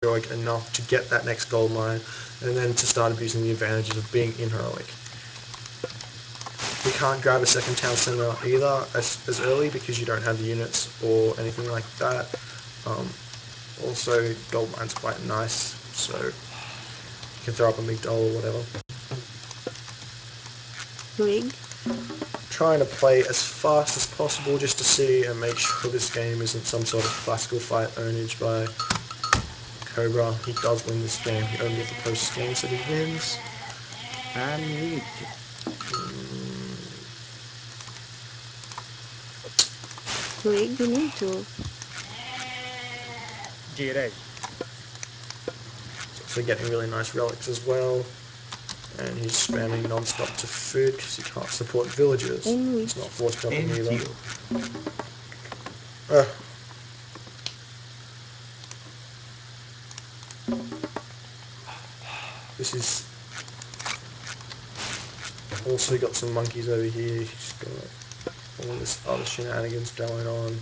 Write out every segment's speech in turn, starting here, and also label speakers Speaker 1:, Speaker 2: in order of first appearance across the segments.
Speaker 1: heroic enough to get that next gold mine, and then to start abusing the advantages of being in heroic. You can't grab a second town center either as early because you don't have the units or anything like that. Also, gold mine's quite nice, so you can throw up a migdol or whatever.
Speaker 2: Rig.
Speaker 1: Trying to play as fast as possible just to see and make sure this game isn't some sort of classical fight ownage by Cobra. He does win this game. He only has the post games that he wins.
Speaker 3: Amici.
Speaker 2: Rig, you need to.
Speaker 3: Direi.
Speaker 1: He's also getting really nice relics as well. And he's spamming non-stop to food because he can't support villagers. He's not force jumping either. This is also got some monkeys over here. He's got all this other shenanigans going on.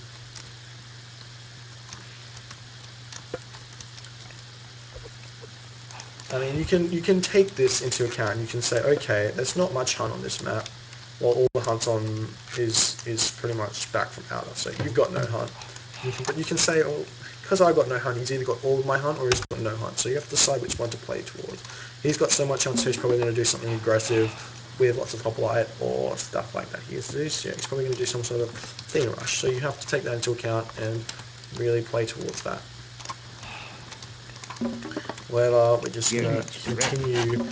Speaker 1: I mean, you can take this into account. You can say, okay, there's not much hunt on this map. Well, all the hunt on is pretty much back from outer, so you've got no hunt. But you can say, oh, because I've got no hunt, he's either got all of my hunt or he's got no hunt. So you have to decide which one to play towards. He's got so much hunt, so he's probably going to do something aggressive with lots of hoplite or stuff like that. He's probably going to do some sort of thing rush. So you have to take that into account and really play towards that. Well, we're just going to continue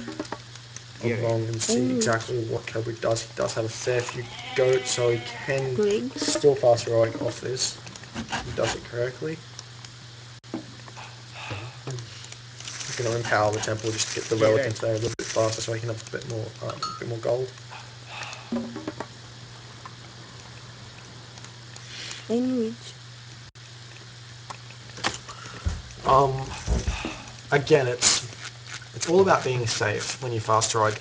Speaker 1: along and see exactly what Cobra does. He does have a fair few goats, so he can still pass heroic off this. He does it correctly. He's going to empower the temple just to get the relic into there a little bit faster, so he can have a bit more gold. Again, it's all about being safe when you fast heroic.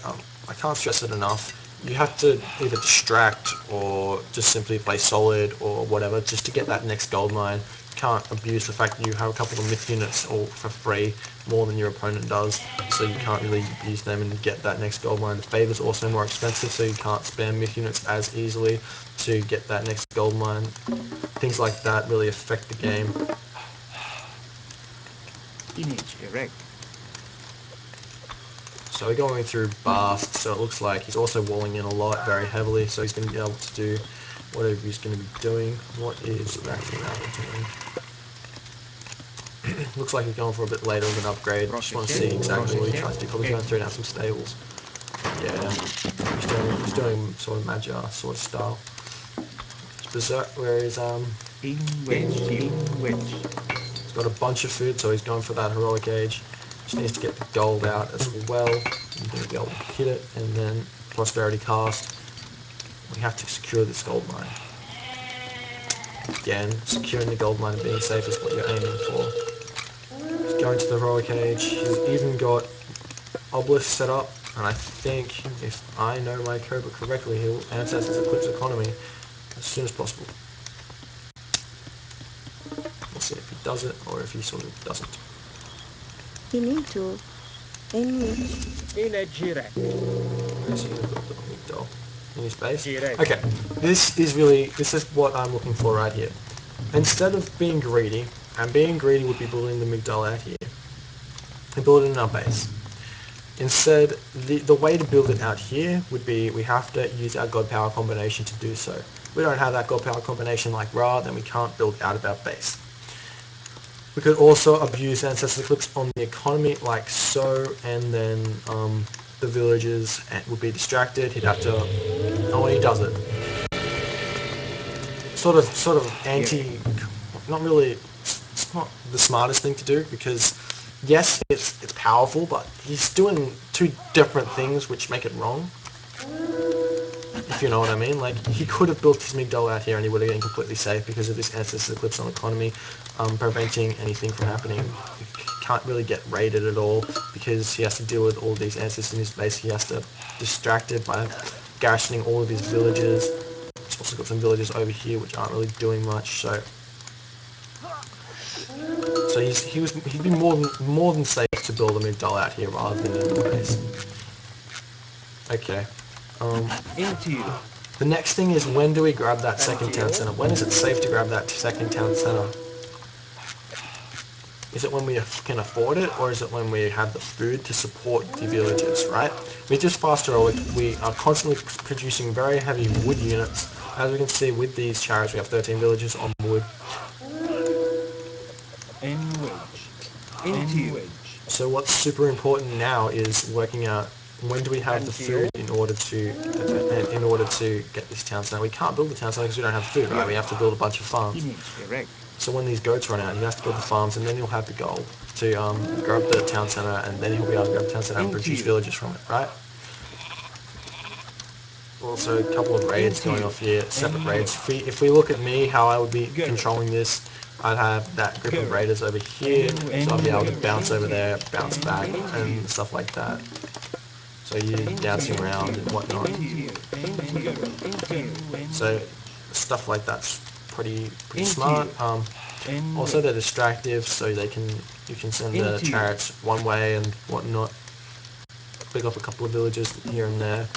Speaker 1: I can't stress it enough. You have to either distract or just simply play solid or whatever just to get that next gold mine. You can't abuse the fact that you have a couple of myth units all for free, more than your opponent does, so you can't really abuse them and get that next gold mine. The favor's also more expensive, so you can't spam myth units as easily to get that next gold mine. Things like that really affect the game.
Speaker 3: Image erect.
Speaker 1: So we're going through Bast, so it looks like he's also walling in a lot, very heavily, so he's going to be able to do whatever he's going to be doing. What is that doing? Looks like he's going for a bit later with an upgrade. Just want to see exactly what he tries to do. Probably going to throw down some stables. Yeah, he's doing sort of Magyar sort of style. Berserk, where is
Speaker 3: In which.
Speaker 1: He's got a bunch of food, so he's going for that heroic age. Just needs to get the gold out as well. He's going to be able to hit it, and then prosperity cast. We have to secure this gold mine. Again, securing the gold mine and being safe is what you're aiming for. He's going to the heroic age. He's even got obelisk set up, and I think, if I know my Cobra correctly, he'll Ancestors Eclipse Economy as soon as possible. We'll see if he does it or if he sort of doesn't.
Speaker 2: You need to.
Speaker 3: Eleggere.
Speaker 1: Where is he going to put the migdol? In his base? Okay, this is what I'm looking for right here. Instead of being greedy, and being greedy would be building the migdol out here, we build it in our base. Instead, the way to build it out here would be we have to use our god power combination to do so. We don't have that god power combination like Ra, then we can't build out of our base. We could also abuse Ancestors Eclipse on the economy like so, and then the villagers would be distracted. He'd have to... Oh, and he does it. Sort of anti... Not really... It's not the smartest thing to do, because yes, it's powerful, but he's doing two different things which make it wrong. If you know what I mean. Like, he could have built his migdol out here and he would have been completely safe because of this Ancestors Eclipse on economy, preventing anything from happening. He can't really get raided at all because he has to deal with all these ancestors in his base. He has to distract it by garrisoning all of his villages. He's also got some villages over here which aren't really doing much, so he'd be more than safe to build a migdal out here rather than in the base. Okay.
Speaker 3: Into you.
Speaker 1: The next thing is, when do we grab that second town center? When is it safe to grab that second town center? Is it when we can afford it, or is it when we have the food to support the villages, right? With this fast roll, we are constantly producing very heavy wood units. As we can see with these chariots, we have 13 villages on wood.
Speaker 3: In wedge. Into you.
Speaker 1: So what's super important now is working out when do we have the food in order to get this town center. We can't build the town center because we don't have food, right? We have to build a bunch of farms.
Speaker 3: Image erect.
Speaker 1: So when these goats run out, he has to build the farms, and then he'll have the gold to grab the town center, and then he'll be able to grab the town center and produce villages from it, right? Also, a couple of raids going off here, separate raids. If we look at me, how I would be controlling this, I'd have that group of raiders over here, so I'd be able to bounce over there, bounce back, and stuff like that. So you're dancing around and whatnot. So stuff like that's pretty smart. Also, they're distractive, so you can send the chariots one way and whatnot. Pick up a couple of villages here and there.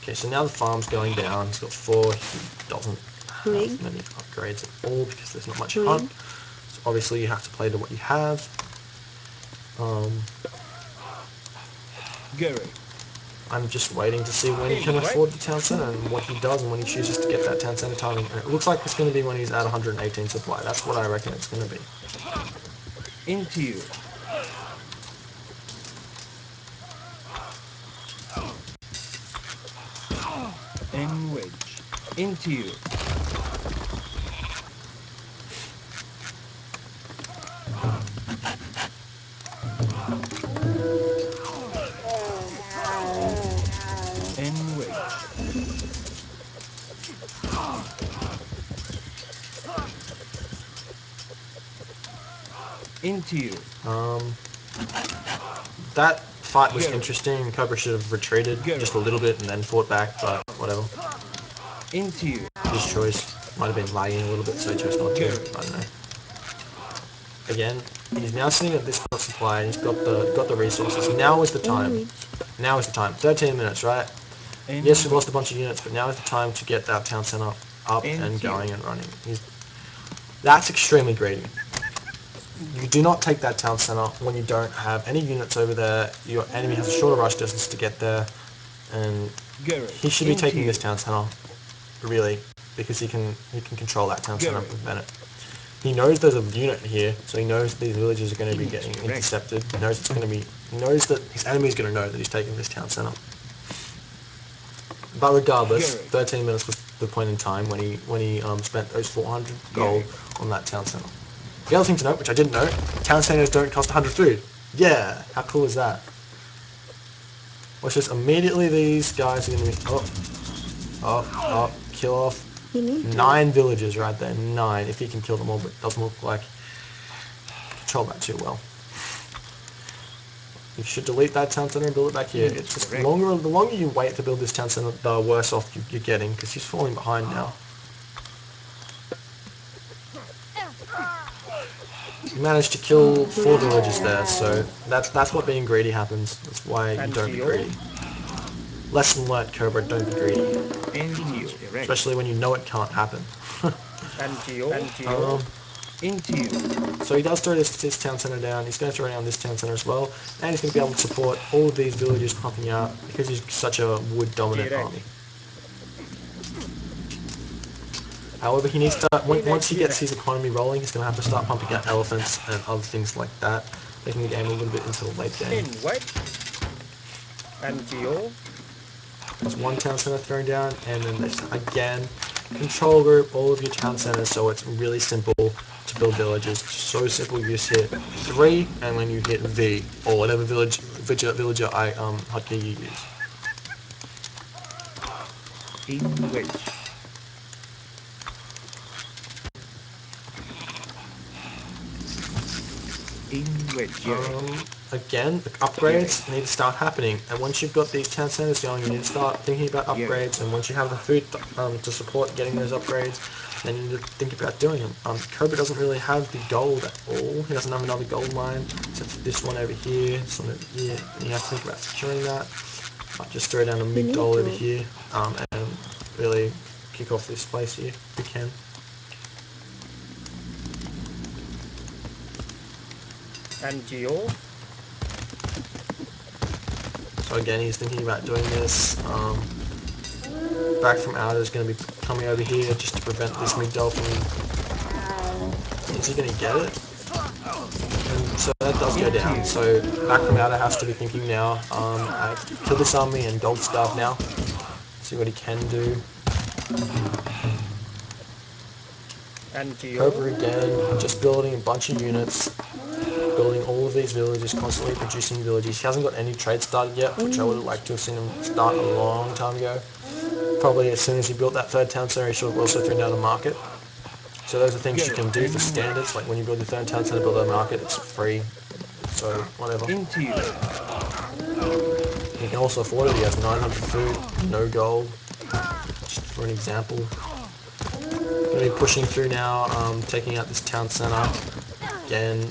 Speaker 1: Okay, so now the farm's going down. He's got 4. He doesn't have many upgrades at all because there's not much hunt. So obviously you have to play to what you have. I'm just waiting to see when he can afford the town center and what he does and when he chooses to get that town center timing. And it looks like it's going to be when he's at 118 supply. That's what I reckon it's going to be.
Speaker 3: Into you. In wedge. Into you. In wedge. Into you.
Speaker 1: That fight was interesting. Cobra should have retreated just a little bit and then fought back, but whatever.
Speaker 3: Into you.
Speaker 1: His choice. Might have been lagging a little bit, so he chose not to. I don't know. Again, he's now sitting at this much supply. He's got the resources. Now is the time. Now is the time. 13 minutes, right? Yes, we lost a bunch of units, but now is the time to get that town center up and going and running. That's extremely greedy. You do not take that town center when you don't have any units over there. Your enemy has a shorter rush distance to get there, and he should be taking this town center, really, because he can control that town center with Bennett. He knows there's a unit here, so he knows these villages are going to be getting intercepted. He knows he knows that his enemy is going to know that he's taking this town center. But regardless, 13 minutes was the point in time when he spent those 400 gold on that town center. The other thing to note, which I didn't know, town centers don't cost 100 food. Yeah, how cool is that? Watch this, immediately these guys are going to be... Oh, kill off 9 villages right there, 9, if he can kill them all, but it doesn't look like control that too well. You should delete that town center and build it back here. It's just the longer you wait to build this town center, the worse off you're getting, because he's falling behind now. You managed to kill 4 villages there, so that's what being greedy happens. That's why you don't be greedy. Lesson learnt, Cobra, don't be greedy. Especially when you know it can't happen. So he does throw this town center down. He's going to throw down this town center as well, and he's going to be able to support all of these villages pumping out because he's such a wood-dominant army. However, he needs to, once he gets his economy rolling, he's going to have to start pumping out elephants and other things like that, making the game a little bit into the late game. There's one town center thrown down, and then there's, again, control group all of your town centers, so it's really simple to build villages. So simple, you just hit 3, and then you hit V, or whatever villager hotkey you use.
Speaker 3: In wedge.
Speaker 1: Again, the upgrades need to start happening, and once you've got these town centers going, you need to start thinking about upgrades, and once you have the food to support getting those upgrades, then you need to think about doing them. Cobra doesn't really have the gold at all. He doesn't have another gold mine, except for this one over here, this one over here, and you have to think about securing that. Just throw down a
Speaker 2: You need
Speaker 1: migdol over
Speaker 2: to.
Speaker 1: here, and really kick off this place here if we can.
Speaker 4: And Geo?
Speaker 1: So again, he's thinking about doing this. Back from outer is going to be coming over here just to prevent this migdol from... Is he going to get it? And so that does go down. So back from outer has to be thinking now, I have to kill this army and gold starve now. See what he can do.
Speaker 4: And Geo?
Speaker 1: Cobra again, just building a bunch of units, building all of these villages, constantly producing villages. He hasn't got any trade started yet, which I would have liked to have seen him start a long time ago. Probably as soon as he built that third town center, he should have also thrown down a market. So those are things you can do for standards, like when you build your third town center, build a market, it's free. So whatever.
Speaker 3: Into you.
Speaker 1: He can also afford it, he has 900 food, no gold, just for an example. Going to be pushing through now, taking out this town center. Again,